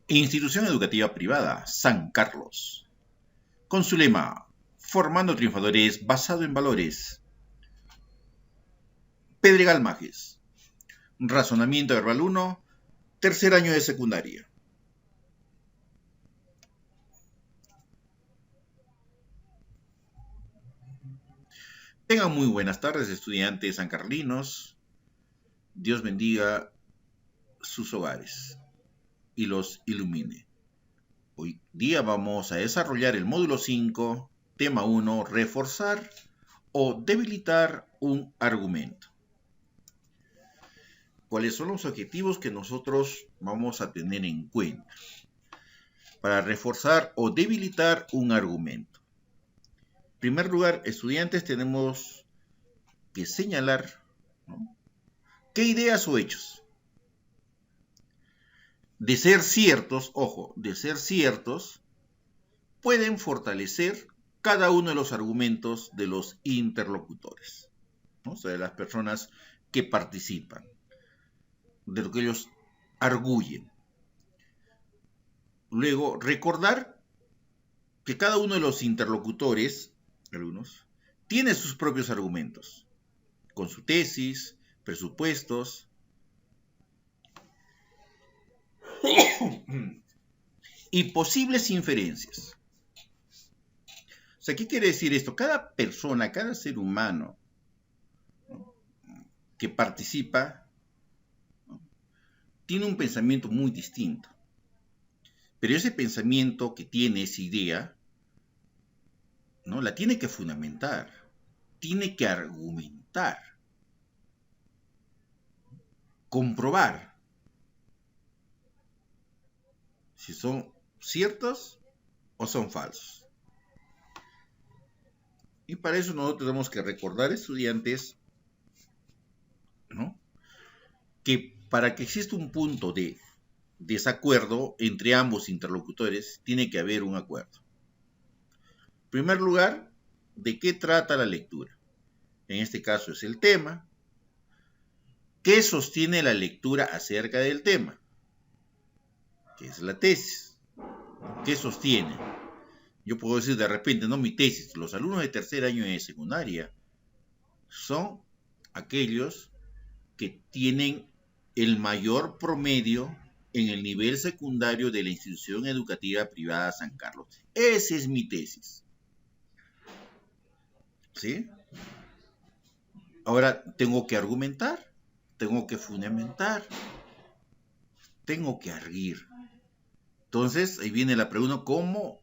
Institución educativa privada, San Carlos. Con su lema, formando triunfadores basado en valores. Pedregal Majes. Razonamiento verbal 1, tercer año de secundaria. Tengan muy buenas tardes, estudiantes sancarlinos. Dios bendiga sus hogares y los ilumine. Hoy día vamos a desarrollar el módulo 5, tema 1, reforzar o debilitar un argumento. ¿Cuáles son los objetivos que nosotros vamos a tener en cuenta para reforzar o debilitar un argumento? En primer lugar, estudiantes, tenemos que señalar, ¿no?, qué ideas o hechos, de ser ciertos, ojo, de ser ciertos, pueden fortalecer cada uno de los argumentos de los interlocutores, ¿no? O sea, de las personas que participan, de lo que ellos arguyen. Luego, recordar que cada uno de los interlocutores, algunos, tiene sus propios argumentos, con su tesis, presupuestos y posibles inferencias. O sea, ¿qué quiere decir esto? Cada persona, cada ser humano, ¿no?, que participa, ¿no?, tiene un pensamiento muy distinto. Pero ese pensamiento que tiene, esa idea, ¿no?, la tiene que fundamentar, tiene que argumentar, comprobar si son ciertos o son falsos. Y para eso nosotros tenemos que recordar, estudiantes, ¿no?, que para que exista un punto de desacuerdo entre ambos interlocutores, tiene que haber un acuerdo. En primer lugar, ¿de qué trata la lectura? En este caso es el tema. ¿Qué sostiene la lectura acerca del tema? ¿Qué es la tesis? ¿Qué sostiene? Yo puedo decir de repente, no, mi tesis, los alumnos de tercer año de secundaria son aquellos que tienen el mayor promedio en el nivel secundario de la institución educativa privada San Carlos. Esa es mi tesis. ¿Sí? Ahora tengo que argumentar, tengo que fundamentar, tengo que arguir. Entonces, ahí viene la pregunta, ¿cómo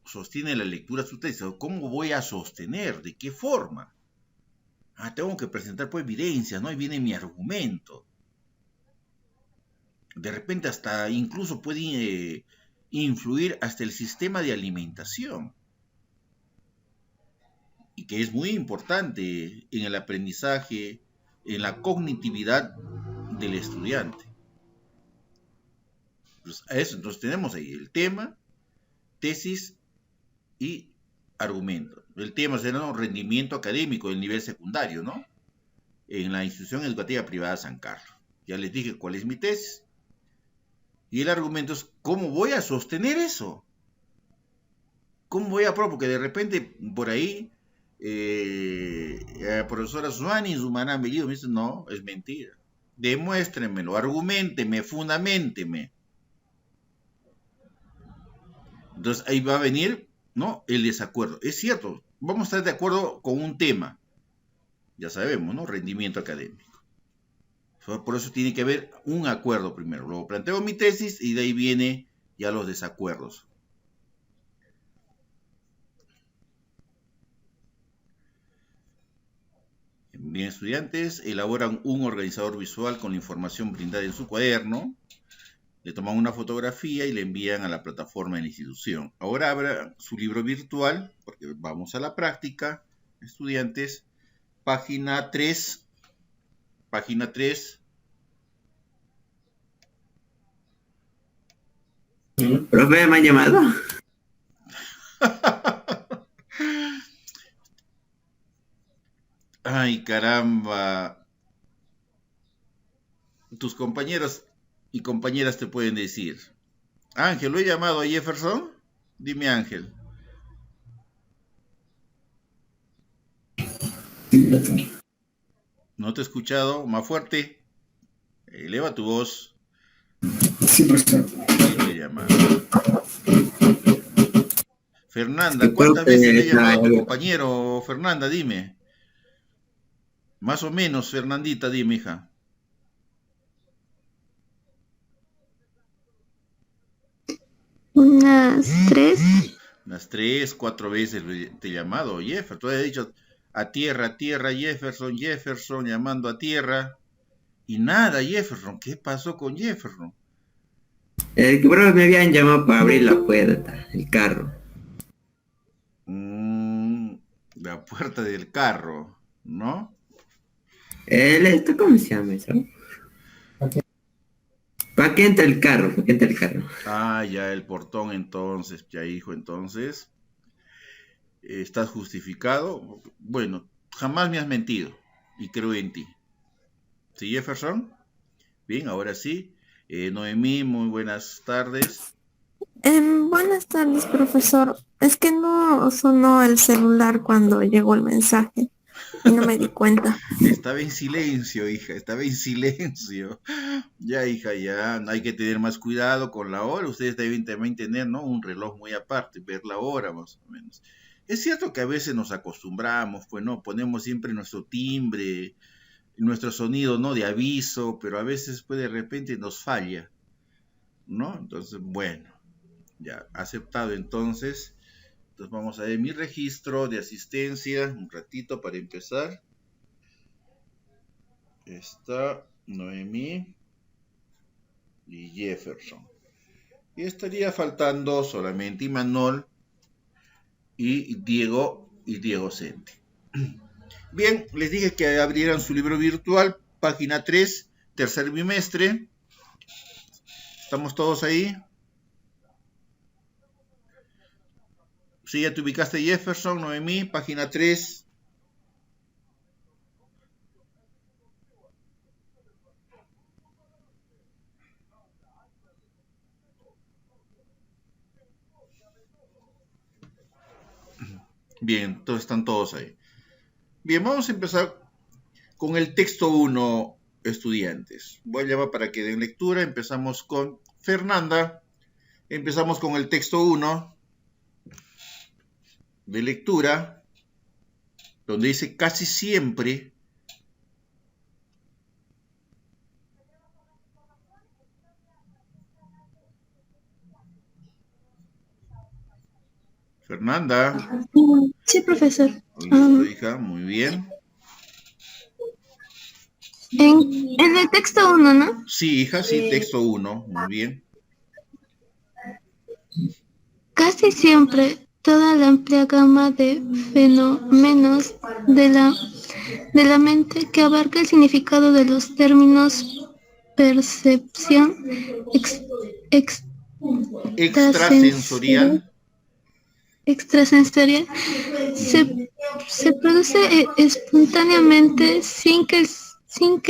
sostiene la lectura su tesis? ¿Cómo voy a sostener? ¿De qué forma? Tengo que presentar pues evidencias, ¿no? Ahí viene mi argumento. De repente hasta incluso puede influir hasta el sistema de alimentación, y que es muy importante en el aprendizaje, en la cognitividad del estudiante. Pues eso, entonces tenemos ahí el tema, tesis y argumento. El tema será un rendimiento académico del nivel secundario, ¿no?, en la institución educativa privada San Carlos. Ya les dije cuál es mi tesis. Y el argumento es, ¿cómo voy a sostener eso? ¿Cómo voy a probar? Porque de repente, por ahí, la profesora Suani y Zumarán Bellido me dicen, no, es mentira. Demuéstrenmelo, argumenteme, fundamenteme. Entonces ahí va a venir, ¿no?, el desacuerdo. Es cierto, vamos a estar de acuerdo con un tema. Ya sabemos, ¿no?, rendimiento académico. Por eso tiene que haber un acuerdo primero. Luego planteo mi tesis y de ahí viene ya los desacuerdos. Bien, estudiantes, elaboran un organizador visual con la información brindada en su cuaderno, le toman una fotografía y le envían a la plataforma de la institución. Ahora abra su libro virtual, porque vamos a la práctica, estudiantes, página 3. Página 3. Profe, ¿me ha llamado? Ay, caramba. Tus compañeros y compañeras te pueden decir, Ángel, ¿lo he llamado a Jefferson? Dime, Ángel. No te he escuchado. Más fuerte. Eleva tu voz. Sí, profesor. Sí, lo he llamado. Fernanda, Sí, ¿cuántas profe, veces le he llamado a tu compañero? Fernanda, dime. Más o menos, Fernandita, dime, hija. Unas 3. Unas 3, 4 veces te he llamado, Jefferson. Tú has dicho a tierra, Jefferson, Jefferson, llamando a tierra. Y nada, Jefferson. ¿Qué pasó con Jefferson? El que bro me habían llamado para abrir la puerta, el carro. La puerta del carro, ¿no? ¿Cómo se llama eso? ¿Para qué entra el carro? ¿Para qué entra el carro? Ah, ya el portón entonces, ya hijo, entonces. ¿Estás justificado? Bueno, jamás me has mentido y creo en ti. ¿Sí, Jefferson? Bien, ahora sí. Noemí, muy buenas tardes. Buenas tardes, profesor. Es que no sonó el celular cuando llegó el mensaje y no me di cuenta. Estaba en silencio, hija, estaba en silencio. Ya, hija, ya, no hay que tener más cuidado con la hora. Ustedes deben también tener, ¿no? Un reloj muy aparte, ver la hora más o menos. Es cierto que a veces nos acostumbramos, pues, ¿no? Ponemos siempre nuestro timbre, nuestro sonido, ¿no? De aviso, pero a veces, pues, de repente nos falla, ¿no? Entonces, bueno, ya, aceptado entonces. Entonces vamos a ver mi registro de asistencia, un ratito para empezar. Está Noemí y Jefferson. Y estaría faltando solamente Imanol y Diego Sente. Bien, les dije que abrieran su libro virtual, página 3, tercer bimestre. ¿Estamos todos ahí? Sí, ya te ubicaste, Jefferson, Noemí, página 3. Bien, entonces están todos ahí. Bien, vamos a empezar con el texto 1, estudiantes. Voy a llamar para que den lectura. Empezamos con Fernanda. Empezamos con el texto 1 de lectura, donde dice casi siempre. Fernanda. Sí, profesor. Listo, hija, muy bien. En el texto 1, ¿no? Sí, hija, sí, texto 1, muy bien. Casi siempre toda la amplia gama de fenómenos de la mente que abarca el significado de los términos percepción, Extrasensorial. extrasensorial, se produce espontáneamente sin que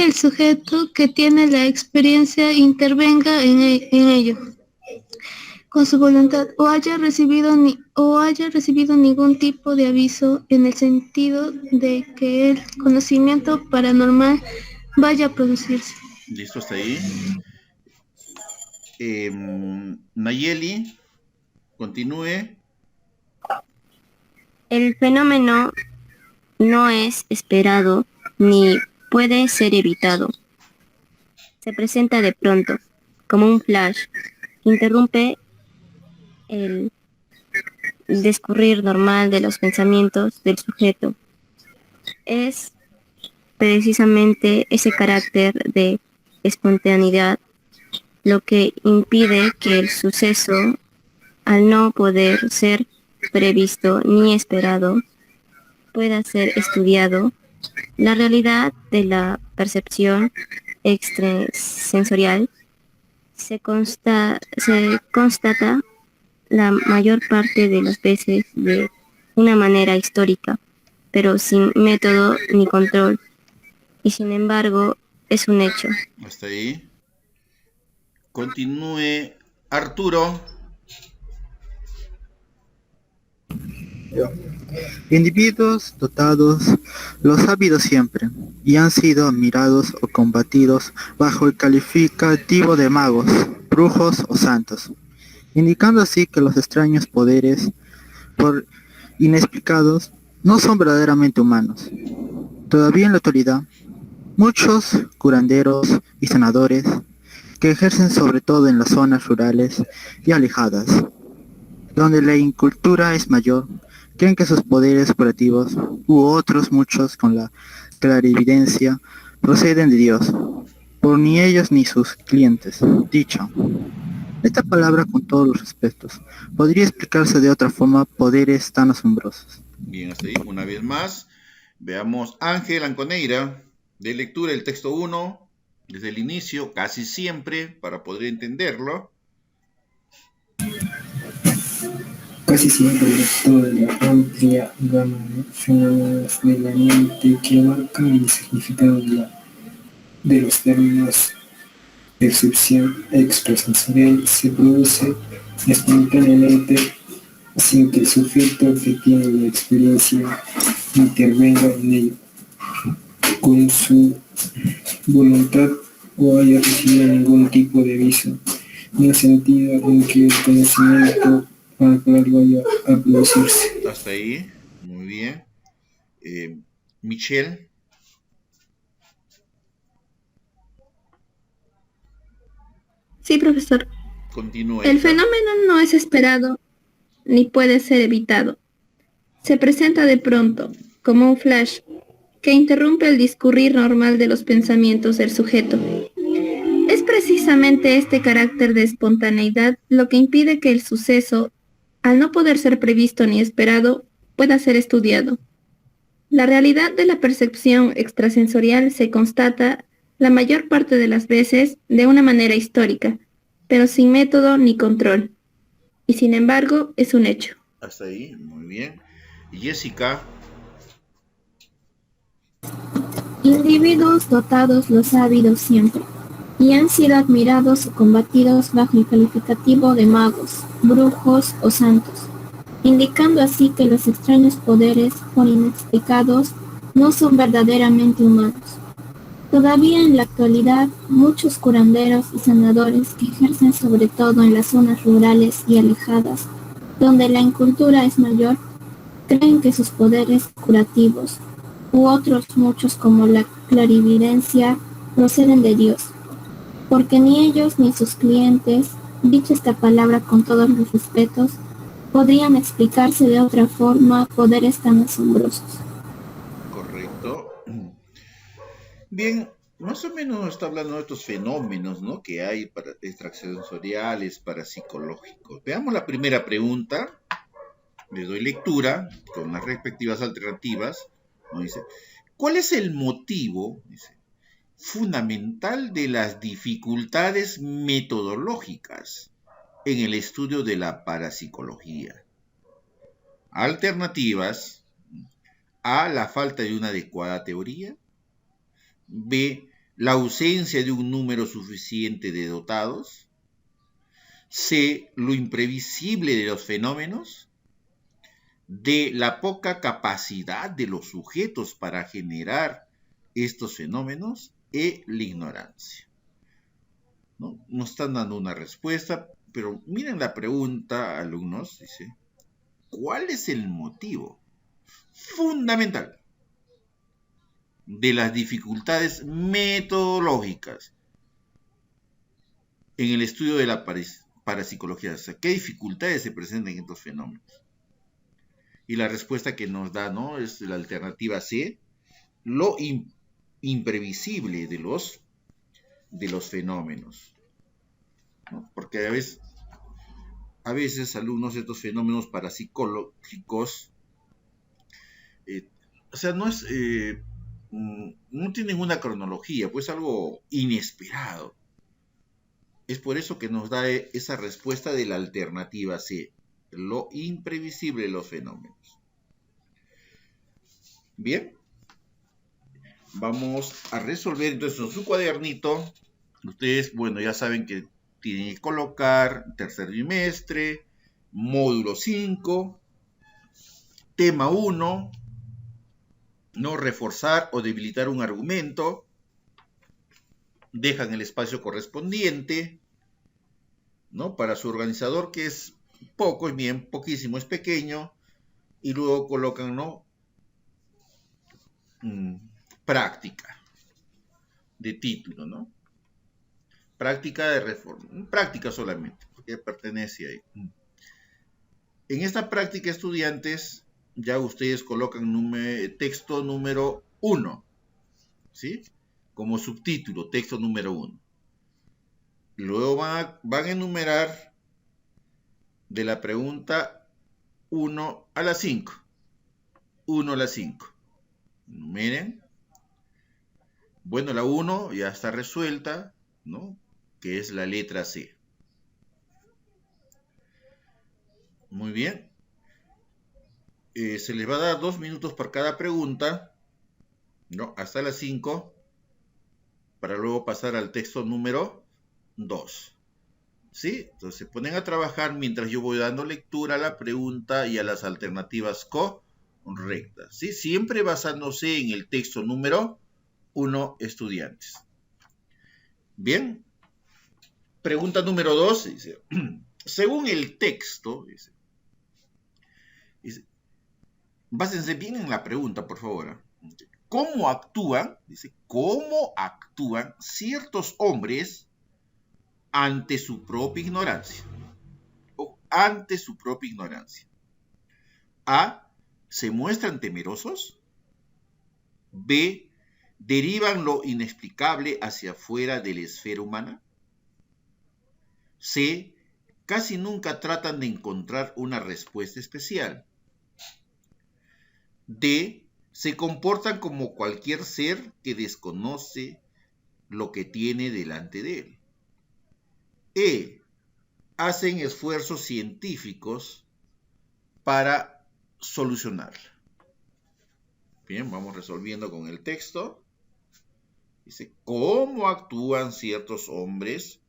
el sujeto que tiene la experiencia intervenga en ello con su voluntad o haya recibido ningún tipo de aviso en el sentido de que el conocimiento paranormal vaya a producirse. Listo, hasta ahí. Nayeli, continúe. El fenómeno no es esperado ni puede ser evitado. Se presenta de pronto, como un flash, que interrumpe el discurrir normal de los pensamientos del sujeto. Es precisamente ese carácter de espontaneidad lo que impide que el suceso, al no poder ser previsto ni esperado, pueda ser estudiado. La realidad de la percepción extrasensorial se constata la mayor parte de las veces de una manera histórica, pero sin método ni control, y sin embargo es un hecho. Hasta ahí. Continúe Arturo. Individuos dotados los ha habido siempre, y han sido admirados o combatidos bajo el calificativo de magos, brujos o santos, indicando así que los extraños poderes, por inexplicados, no son verdaderamente humanos. Todavía en la actualidad, muchos curanderos y sanadores, que ejercen sobre todo en las zonas rurales y alejadas, donde la incultura es mayor, creen que sus poderes curativos, u otros muchos con la clarividencia, proceden de Dios, por ni ellos ni sus clientes. Dicho, esta palabra con todos los respetos, podría explicarse de otra forma poderes tan asombrosos. Bien, hasta ahí, una vez más. Veamos Ángel Anconeira, de lectura el texto 1, desde el inicio, casi siempre, para poder entenderlo. Casi siempre toda la amplia gama de fenómenos de la mente que abarcan el significado de los términos percepción extrasensorial se produce espontáneamente sin que el sujeto que tiene la experiencia intervenga en ello con su voluntad o haya recibido ningún tipo de aviso, en el sentido en que el conocimiento para que algo vaya a producirse. Hasta ahí, muy bien. Michelle. Sí, profesor. Continúa. El fenómeno no es esperado ni puede ser evitado. Se presenta de pronto, como un flash, que interrumpe el discurrir normal de los pensamientos del sujeto. Es precisamente este carácter de espontaneidad lo que impide que el suceso, al no poder ser previsto ni esperado, pueda ser estudiado. La realidad de la percepción extrasensorial se constata la mayor parte de las veces de una manera histórica, pero sin método ni control. Y sin embargo, es un hecho. Hasta ahí, muy bien. Jessica. Individuos dotados los ha habido siempre, y han sido admirados o combatidos bajo el calificativo de magos, brujos o santos, indicando así que los extraños poderes, por inexplicados, no son verdaderamente humanos. Todavía en la actualidad, muchos curanderos y sanadores que ejercen sobre todo en las zonas rurales y alejadas, donde la incultura es mayor, creen que sus poderes curativos, u otros muchos como la clarividencia, proceden de Dios, porque ni ellos ni sus clientes, dicha esta palabra con todos los respetos, podrían explicarse de otra forma poderes tan asombrosos. Correcto. Bien, más o menos nos está hablando de estos fenómenos, ¿no?, que hay para extrasensoriales, parapsicológicos. Veamos la primera pregunta. Le doy lectura con las respectivas alternativas. ¿No? Dice, ¿cuál es el motivo, dice, fundamental de las dificultades metodológicas en el estudio de la parapsicología? Alternativas: A, la falta de una adecuada teoría. B, la ausencia de un número suficiente de dotados. C, lo imprevisible de los fenómenos. D, la poca capacidad de los sujetos para generar estos fenómenos. E, la ignorancia. ¿No? Nos están dando una respuesta, pero miren la pregunta, alumnos, dice, ¿cuál es el motivo fundamental de las dificultades metodológicas en el estudio de la parapsicología? O sea, ¿qué dificultades se presentan en estos fenómenos? Y la respuesta que nos da, ¿no?, es la alternativa C, lo imprevisible de los fenómenos, ¿no? Porque a veces, alumnos, estos fenómenos parapsicológicos, o sea, no tienen una cronología, pues algo inesperado. Es por eso que nos da esa respuesta de la alternativa C, lo imprevisible de los fenómenos. Bien, vamos a resolver entonces en su cuadernito. Ustedes, bueno, ya saben que tienen que colocar tercer bimestre, módulo 5, tema 1, ¿no? Reforzar o debilitar un argumento, dejan el espacio correspondiente, ¿no? Para su organizador, que es poco, es bien, poquísimo, es pequeño, y luego colocan, ¿no? Práctica de título, ¿no? Práctica de reforma, práctica solamente, porque pertenece ahí. En esta práctica, estudiantes, ya ustedes colocan texto número 1, ¿sí? Como subtítulo, texto número 1. Luego van a enumerar de la pregunta 1 a la 5. 1 a la 5. Miren. Bueno, la 1 ya está resuelta, ¿no? Que es la letra C. Muy bien. Se les va a dar 2 minutos por cada pregunta, ¿no? Hasta las 5, para luego pasar al texto número 2. ¿Sí? Entonces se ponen a trabajar mientras yo voy dando lectura a la pregunta y a las alternativas correctas. ¿Sí? Siempre basándose en el texto número 1, estudiantes. Bien. Pregunta número 2, dice, según el texto, dice, básense bien en la pregunta, por favor. ¿Cómo actúan? Dice, ¿cómo actúan ciertos hombres ante su propia ignorancia? O ante su propia ignorancia. A, ¿se muestran temerosos? B, ¿derivan lo inexplicable hacia afuera de la esfera humana? C, casi nunca tratan de encontrar una respuesta especial. D, se comportan como cualquier ser que desconoce lo que tiene delante de él. E, hacen esfuerzos científicos para solucionarla. Bien, vamos resolviendo con el texto. Dice, ¿cómo actúan ciertos hombres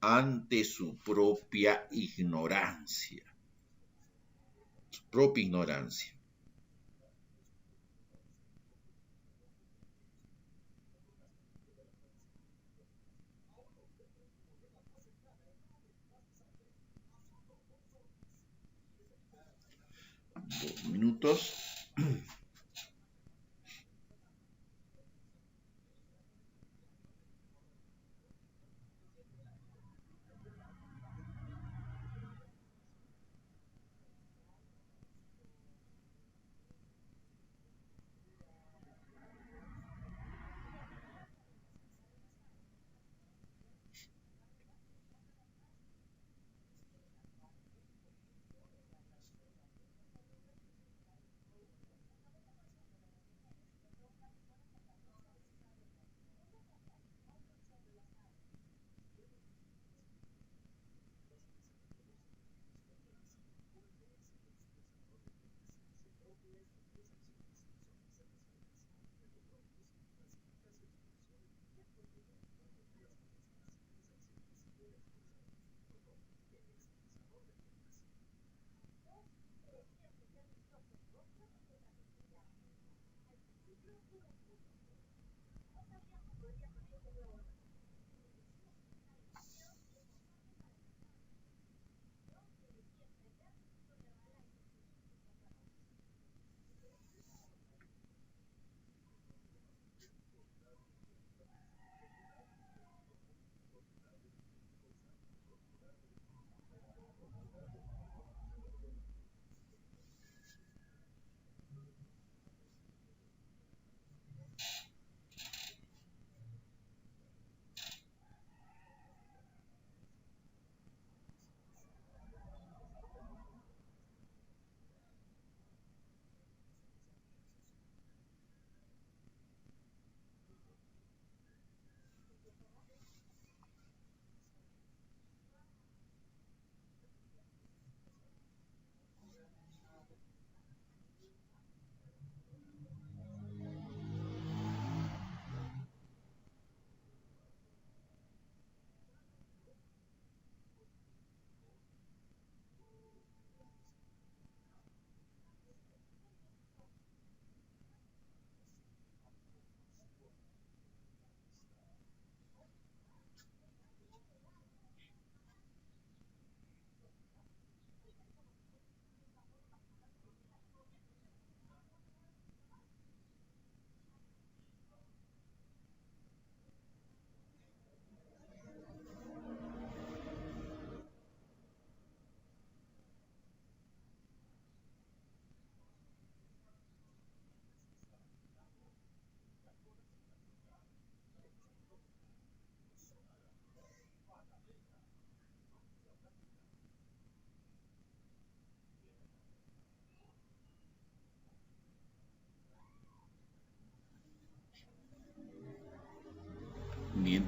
ante su propia ignorancia? Su propia ignorancia. Dos minutos.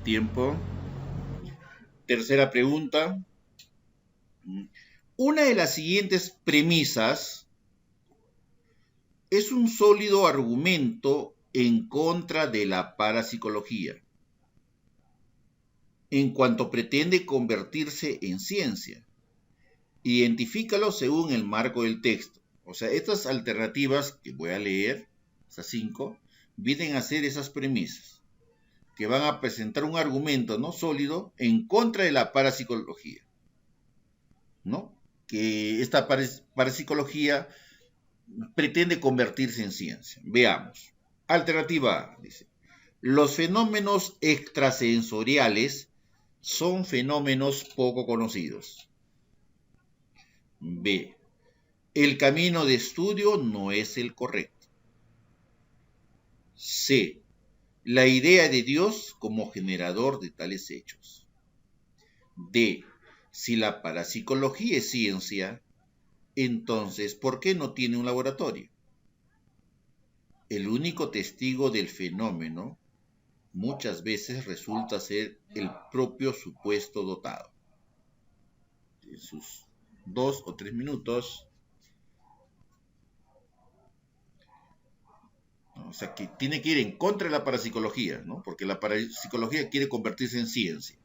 Tiempo. Tercera pregunta. Una de las siguientes premisas es un sólido argumento en contra de la parapsicología, en cuanto pretende convertirse en ciencia. Identifícalo según el marco del texto. O sea, estas alternativas que voy a leer, esas 5, vienen a ser esas premisas, que van a presentar un argumento no sólido en contra de la parapsicología, ¿no? Que esta parapsicología pretende convertirse en ciencia. Veamos. Alternativa A, dice: los fenómenos extrasensoriales son fenómenos poco conocidos. B, el camino de estudio no es el correcto. C, la idea de Dios como generador de tales hechos. D, si la parapsicología es ciencia, entonces, ¿por qué no tiene un laboratorio? El único testigo del fenómeno muchas veces resulta ser el propio supuesto dotado. En sus 2 o 3 minutos. O sea, que tiene que ir en contra de la parapsicología, ¿no? Porque la parapsicología quiere convertirse en ciencia.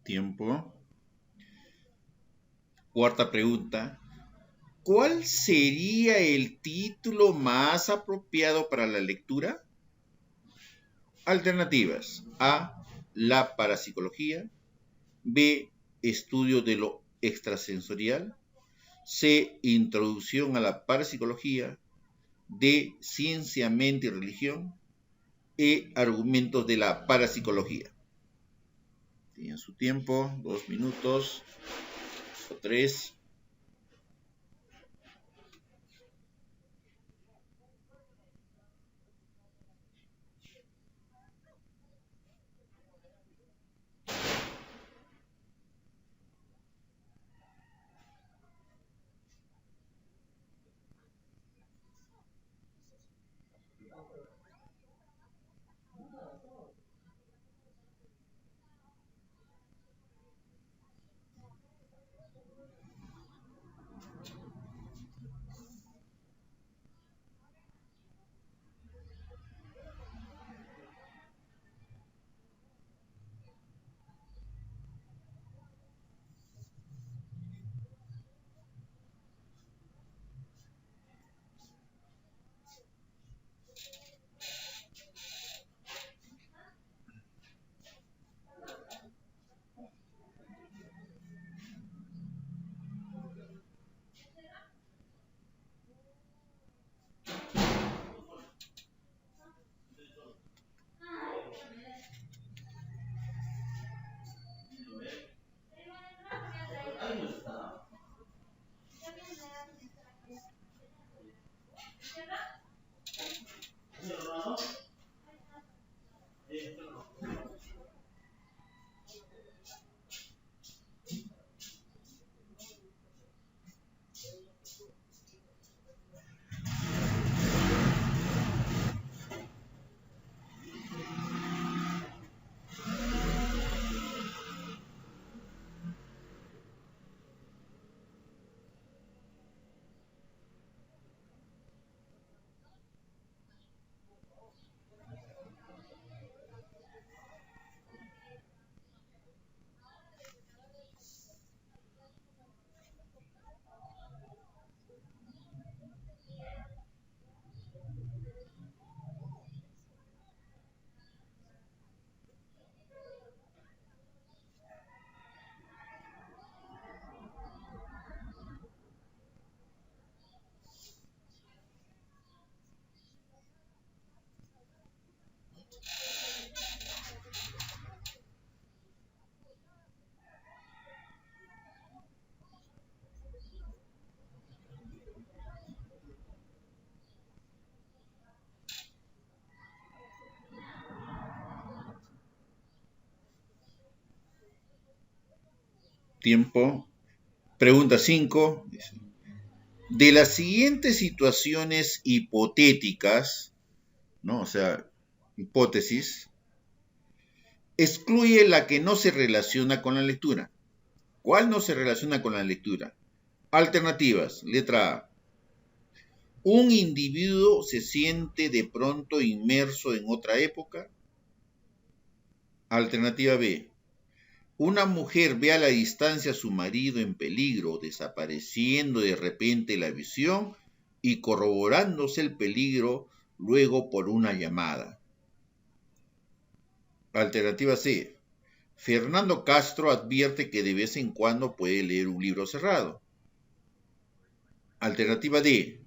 Tiempo. Cuarta pregunta. ¿Cuál sería el título más apropiado para la lectura? Alternativas. A, la parapsicología. B, estudio de lo extrasensorial. C, introducción a la parapsicología. D, ciencia, mente y religión. E, argumentos de la parapsicología. Tienen su tiempo, 2 minutos o 3. Tiempo. Pregunta 5. De las siguientes situaciones hipotéticas, ¿no? O sea, hipótesis, excluye la que no se relaciona con la lectura. ¿Cuál no se relaciona con la lectura? Alternativas. Letra A. ¿Un individuo se siente de pronto inmerso en otra época? Alternativa B. Una mujer ve a la distancia a su marido en peligro, desapareciendo de repente la visión y corroborándose el peligro luego por una llamada. Alternativa C. Fernando Castro advierte que de vez en cuando puede leer un libro cerrado. Alternativa D.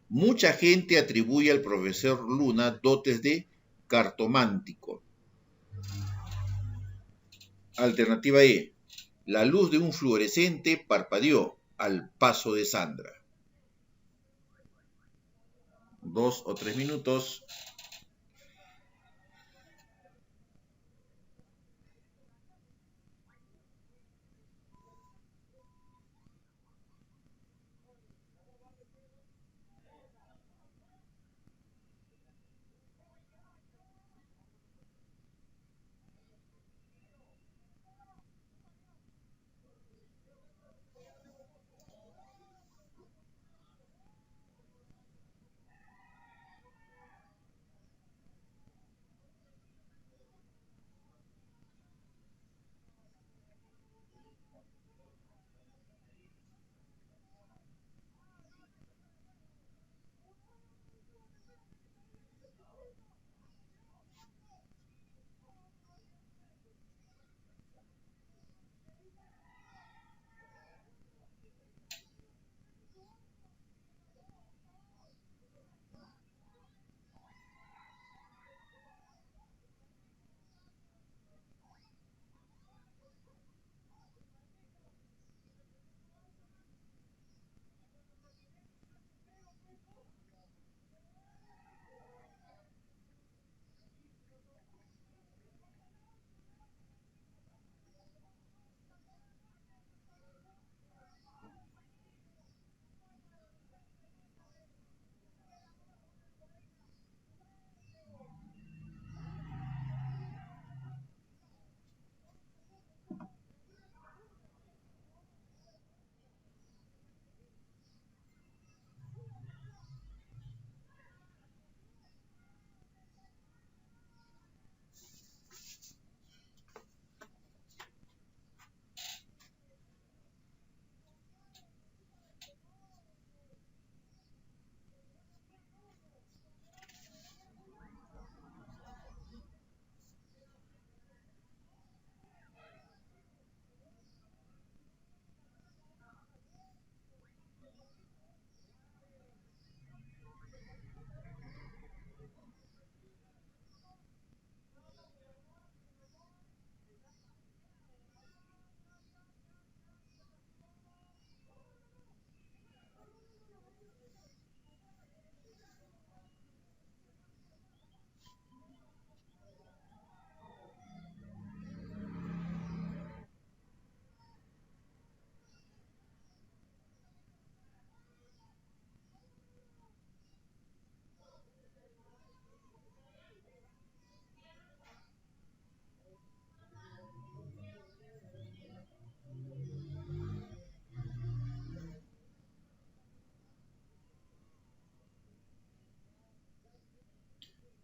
Mucha gente atribuye al profesor Luna dotes de cartomántico. Alternativa E. La luz de un fluorescente parpadeó al paso de Sandra. 2 o 3 minutos.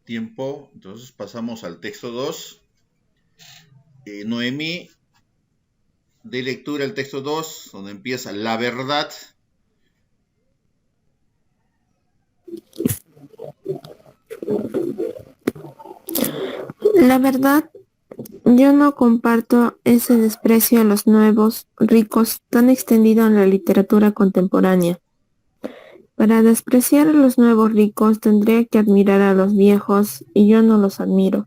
Tiempo. Entonces pasamos al texto 2. Noemí, de lectura el texto 2, donde empieza la verdad. La verdad, yo no comparto ese desprecio a los nuevos ricos tan extendido en la literatura contemporánea. Para despreciar a los nuevos ricos tendría que admirar a los viejos, y yo no los admiro.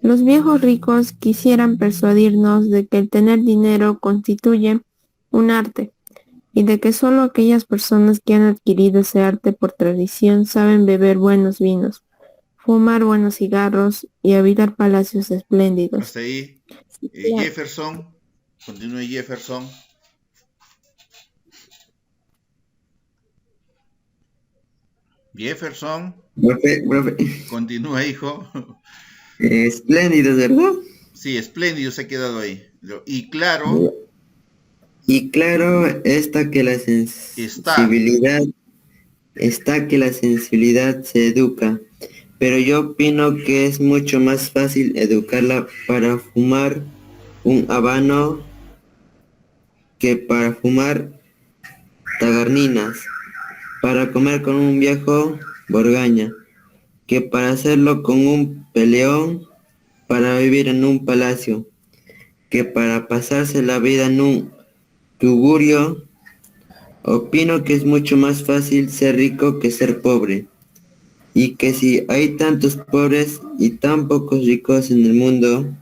Los viejos ricos quisieran persuadirnos de que el tener dinero constituye un arte, y de que solo aquellas personas que han adquirido ese arte por tradición saben beber buenos vinos, fumar buenos cigarros y habitar palacios espléndidos. Hasta ahí. Claro. Jefferson. Continúe Jefferson. Jefferson. Profe. Continúa, hijo. Espléndidos, ¿verdad? Sí, espléndido se ha quedado ahí. Y claro, Y claro está que la sensibilidad se educa, pero yo opino que es mucho más fácil educarla para fumar un habano que para fumar tagarninas, para comer con un viejo borgaña, que para hacerlo con un peleón, para vivir en un palacio, que para pasarse la vida en un tugurio. Opino que es mucho más fácil ser rico que ser pobre, y que si hay tantos pobres y tan pocos ricos en el mundo,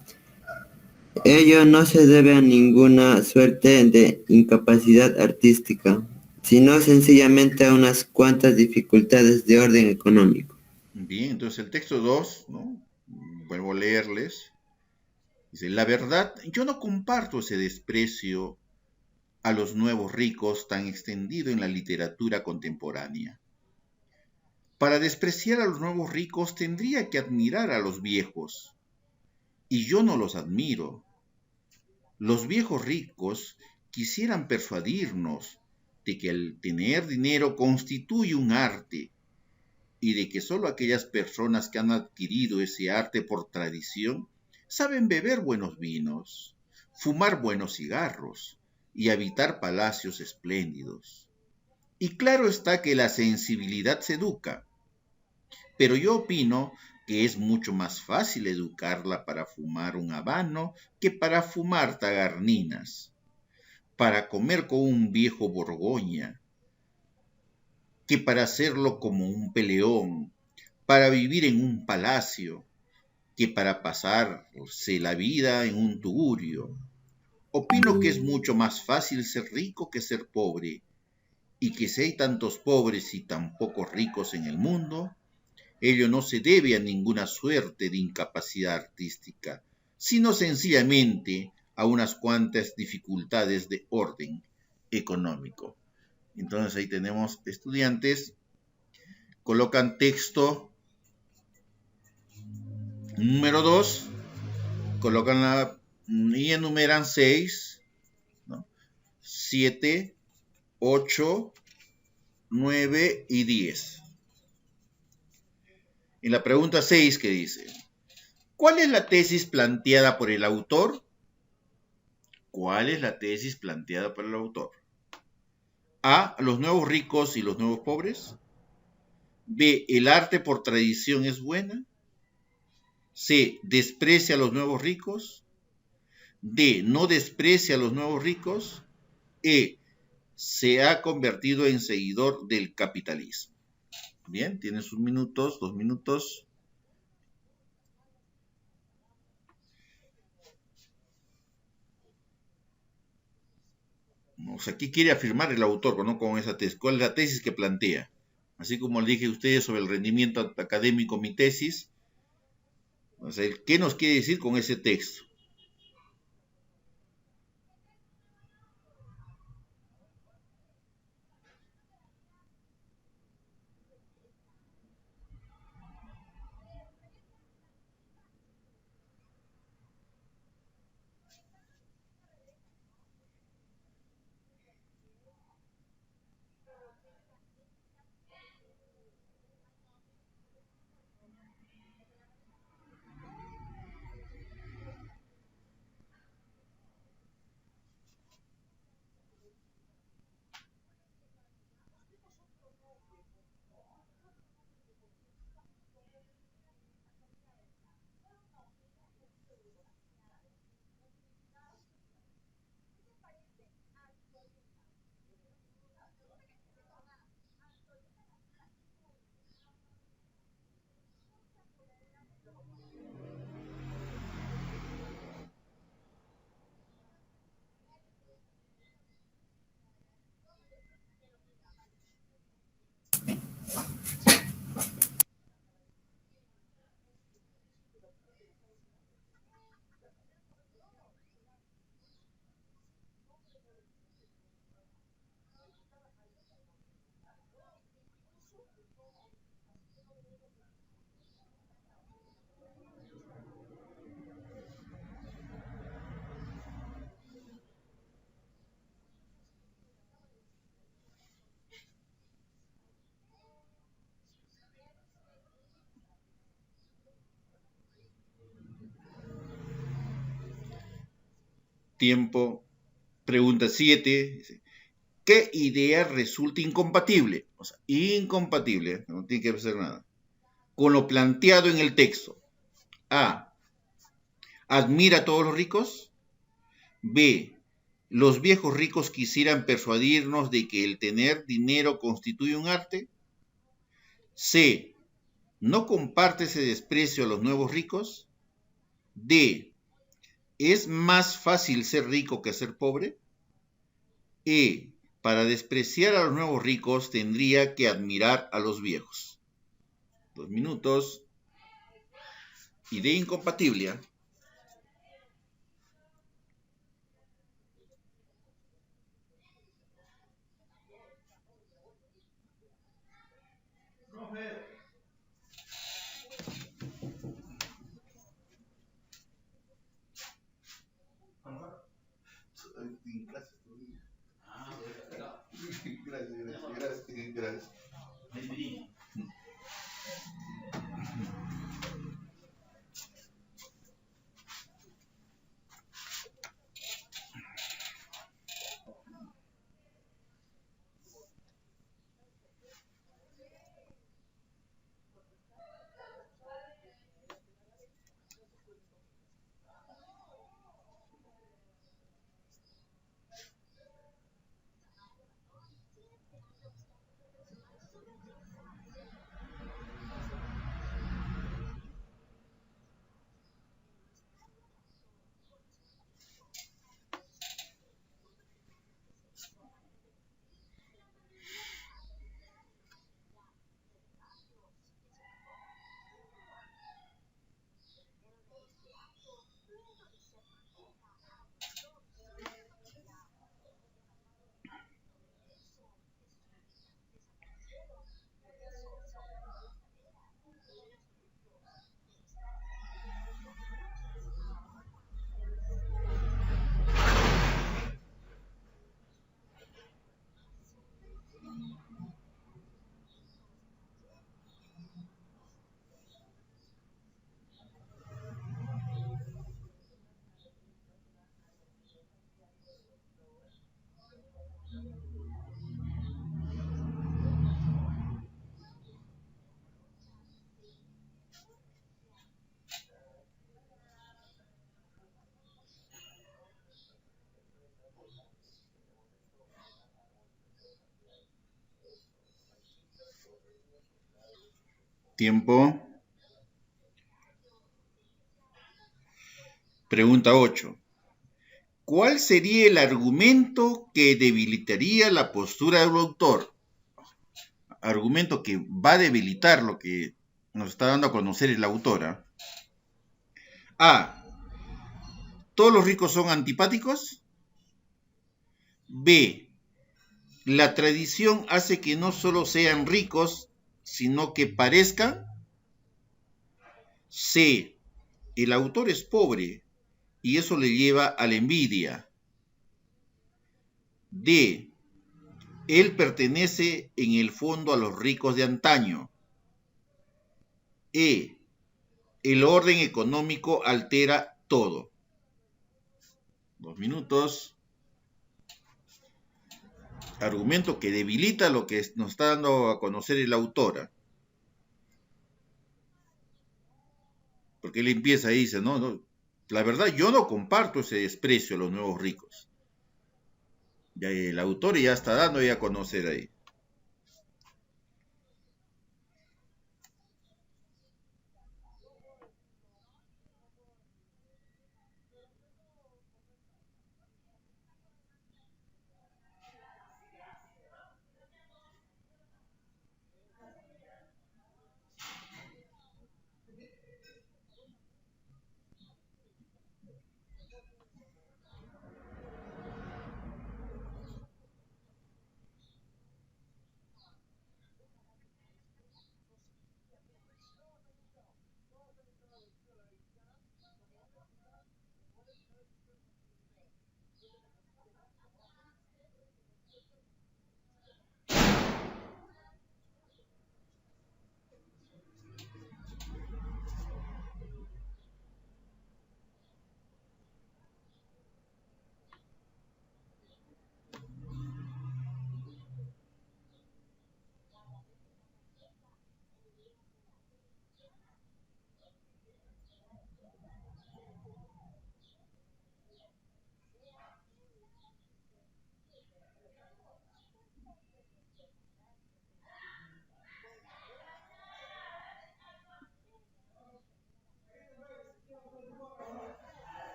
ello no se debe a ninguna suerte de incapacidad artística, sino sencillamente a unas cuantas dificultades de orden económico. bien, entonces el texto 2, ¿no? Vuelvo a leerles. Dice, la verdad, yo no comparto ese desprecio a los nuevos ricos tan extendido en la literatura contemporánea. Para despreciar a los nuevos ricos tendría que admirar a los viejos, y yo no los admiro. Los viejos ricos quisieran persuadirnos de que el tener dinero constituye un arte y de que solo aquellas personas que han adquirido ese arte por tradición saben beber buenos vinos, fumar buenos cigarros y habitar palacios espléndidos. Y claro está que la sensibilidad se educa, pero yo opino que es mucho más fácil educarla para fumar un habano que para fumar tagarninas, para comer con un viejo Borgoña, que para hacerlo como un peleón, para vivir en un palacio, que para pasarse la vida en un tugurio. Opino que es mucho más fácil ser rico que ser pobre, y que si hay tantos pobres y tan pocos ricos en el mundo, ello no se debe a ninguna suerte de incapacidad artística, sino sencillamente a unas cuantas dificultades de orden económico. Entonces ahí tenemos estudiantes, colocan texto número 2, colocan y enumeran 6, ¿no? 7, 8, 9 y 10. En la pregunta 6, ¿qué dice? ¿Cuál es la tesis planteada por el autor? ¿Cuál es la tesis planteada por el autor? A, los nuevos ricos y los nuevos pobres. B, el arte por tradición es buena. C, desprecia a los nuevos ricos. D, no desprecia a los nuevos ricos. E, se ha convertido en seguidor del capitalismo. Bien, tienes 1 minuto, 2 minutos. O sea, ¿qué quiere afirmar el autor, ¿no? Con esa tesis? ¿Cuál es la tesis que plantea? Así como le dije a ustedes sobre el rendimiento académico, mi tesis. O sea, ¿qué nos quiere decir con ese texto? Tiempo. Pregunta 7. ¿Qué idea resulta incompatible? O sea, incompatible, no tiene que hacer nada, con lo planteado en el texto. A. Admira a todos los ricos. B. Los viejos ricos quisieran persuadirnos de que el tener dinero constituye un arte. C. ¿No comparte ese desprecio a los nuevos ricos? D. ¿Es más fácil ser rico que ser pobre? E. Para despreciar a los nuevos ricos tendría que admirar a los viejos. 2 minutos. Idea incompatible, ¿eh? Gracias. Tiempo. Pregunta 8. ¿Cuál sería el argumento que debilitaría la postura del autor? Argumento que va a debilitar lo que nos está dando a conocer el autor. A. ¿Todos los ricos son antipáticos? B. La tradición hace que no solo sean ricos, sino que parezcan. C. El autor es pobre y eso le lleva a la envidia. D. Él pertenece en el fondo a los ricos de antaño. E. El orden económico altera todo. 2 minutos. Argumento que debilita lo que nos está dando a conocer el autor. Porque él empieza y dice, no, la verdad yo no comparto ese desprecio a los nuevos ricos. Ya el autor ya está dando a conocer ahí.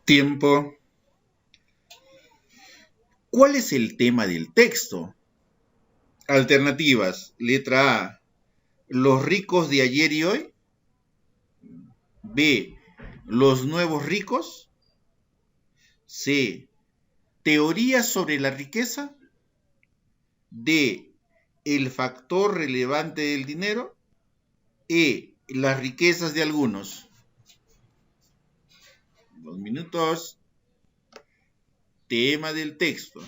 Tiempo. ¿Cuál es el tema del texto? Alternativas. Letra A. Los ricos de ayer y hoy. B. Los nuevos ricos. C. Teorías sobre la riqueza. D. El factor relevante del dinero. E. Las riquezas de algunos. 2 minutos. Tema del texto.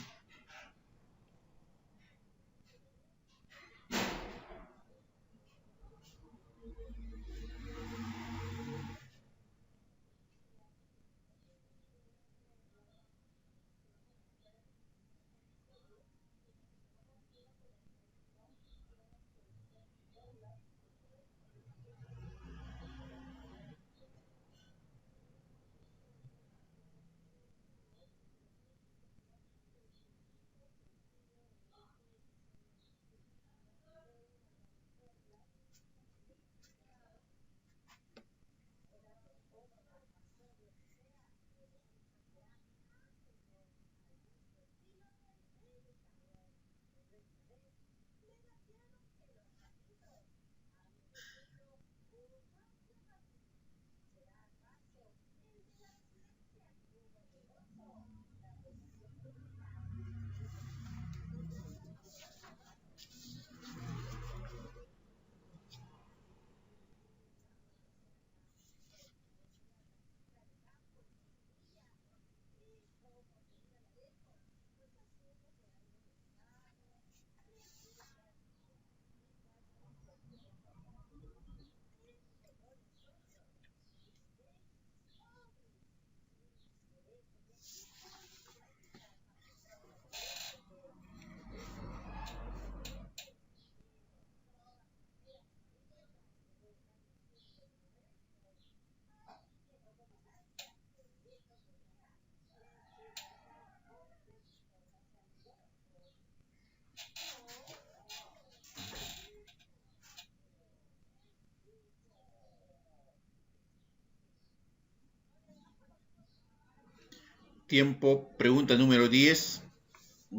Tiempo. Pregunta número 10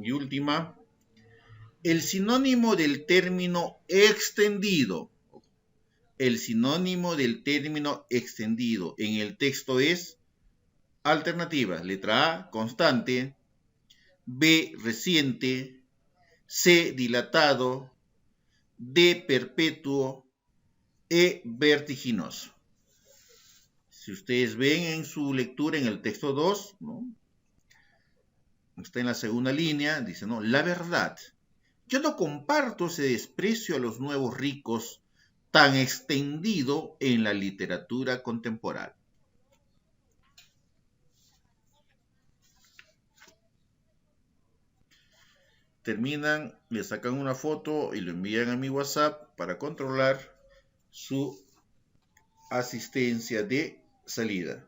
y última. El sinónimo del término extendido. El sinónimo del término extendido en el texto es alternativas. Letra A, constante. B, reciente. C, dilatado. D, perpetuo. E, vertiginoso. Si ustedes ven en su lectura en el texto 2, ¿no? Está en la segunda línea, dice, ¿no? La verdad. Yo no comparto ese desprecio a los nuevos ricos tan extendido en la literatura contemporánea. Terminan, le sacan una foto y lo envían a mi WhatsApp para controlar su asistencia de salida.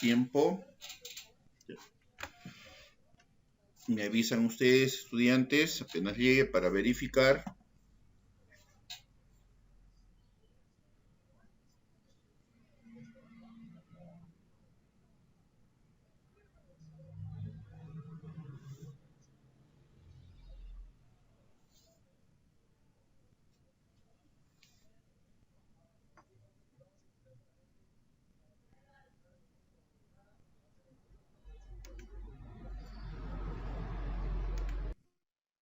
Tiempo. Me avisan ustedes, estudiantes, apenas llegue para verificar.